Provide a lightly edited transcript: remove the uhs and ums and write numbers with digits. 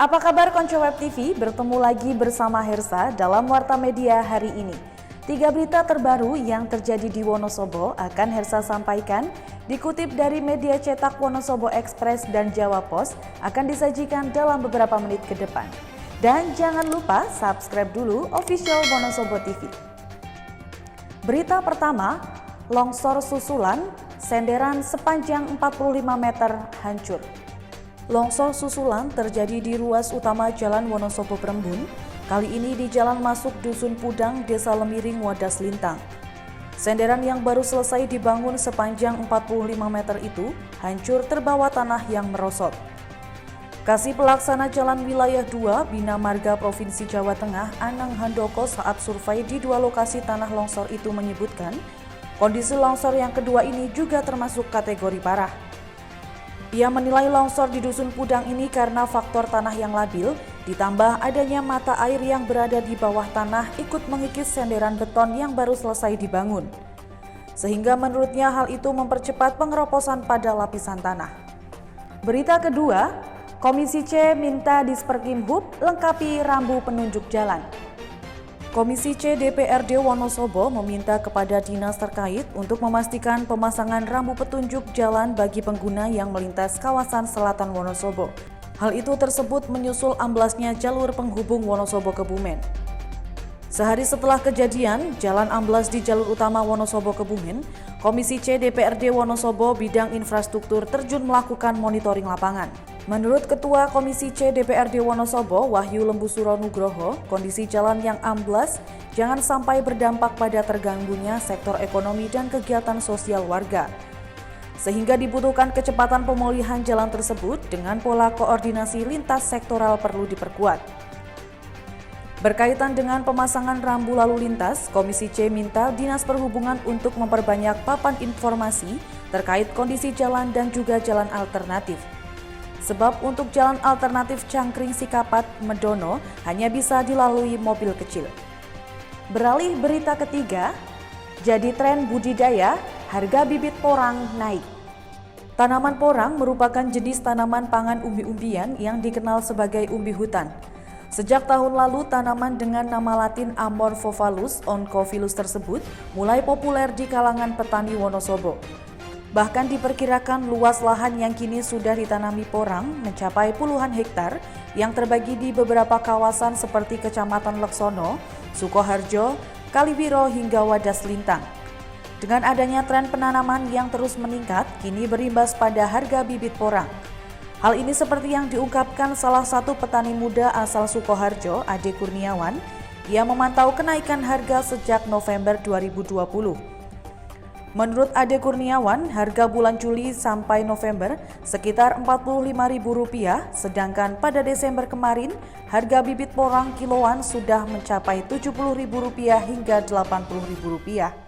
Apa kabar Konco Web TV? Bertemu lagi bersama Hersa dalam Warta Media hari ini. 3 berita terbaru yang terjadi di Wonosobo akan Hersa sampaikan, dikutip dari media cetak Wonosobo Express dan Jawa Pos, akan disajikan dalam beberapa menit ke depan. Dan jangan lupa subscribe dulu official Wonosobo TV. Berita pertama, longsor susulan, senderan sepanjang 45 meter hancur. Longsor susulan terjadi di ruas utama Jalan Wonosobo Prembun, kali ini di jalan masuk Dusun Pudang, Desa Lemiring, Wadas Lintang. Senderan yang baru selesai dibangun sepanjang 45 meter itu hancur terbawa tanah yang merosot. Kasih Pelaksana Jalan Wilayah 2 Bina Marga Provinsi Jawa Tengah, Anang Handoko, saat survei di 2 lokasi tanah longsor itu menyebutkan, kondisi longsor yang kedua ini juga termasuk kategori parah. Ia menilai longsor di Dusun Pudang ini karena faktor tanah yang labil, ditambah adanya mata air yang berada di bawah tanah ikut mengikis senderan beton yang baru selesai dibangun. Sehingga menurutnya hal itu mempercepat pengeroposan pada lapisan tanah. Berita kedua, Komisi C minta Disperkim-Hub lengkapi rambu penunjuk jalan. Komisi C DPRD Wonosobo meminta kepada dinas terkait untuk memastikan pemasangan rambu petunjuk jalan bagi pengguna yang melintas kawasan selatan Wonosobo. Hal itu tersebut menyusul amblasnya jalur penghubung Wonosobo Kebumen. Sehari setelah kejadian, jalan amblas di jalur utama Wonosobo Kebumen, Komisi C DPRD Wonosobo bidang infrastruktur terjun melakukan monitoring lapangan. Menurut Ketua Komisi C DPRD Wonosobo, Wahyu Lembusuro Nugroho, kondisi jalan yang amblas jangan sampai berdampak pada terganggunya sektor ekonomi dan kegiatan sosial warga. Sehingga dibutuhkan kecepatan pemulihan jalan tersebut dengan pola koordinasi lintas sektoral perlu diperkuat. Berkaitan dengan pemasangan rambu lalu lintas, Komisi C minta Dinas Perhubungan untuk memperbanyak papan informasi terkait kondisi jalan dan juga jalan alternatif. Sebab untuk jalan alternatif Cangkring Sikapat Medono hanya bisa dilalui mobil kecil. Beralih berita ketiga, jadi tren budidaya, harga bibit porang naik. Tanaman porang merupakan jenis tanaman pangan umbi-umbian yang dikenal sebagai umbi hutan. Sejak tahun lalu, tanaman dengan nama latin Amorphophallus oncophilus tersebut mulai populer di kalangan petani Wonosobo. Bahkan diperkirakan luas lahan yang kini sudah ditanami porang mencapai puluhan hektar yang terbagi di beberapa kawasan seperti Kecamatan Leksono, Sukoharjo, Kaliwiro hingga Wadas Lintang. Dengan adanya tren penanaman yang terus meningkat, kini berimbas pada harga bibit porang. Hal ini seperti yang diungkapkan salah satu petani muda asal Sukoharjo, Ade Kurniawan. Ia memantau kenaikan harga sejak November 2020. Menurut Ade Kurniawan, harga bulan Juli sampai November sekitar Rp45.000, sedangkan pada Desember kemarin harga bibit porang kiloan sudah mencapai Rp70.000 hingga Rp80.000.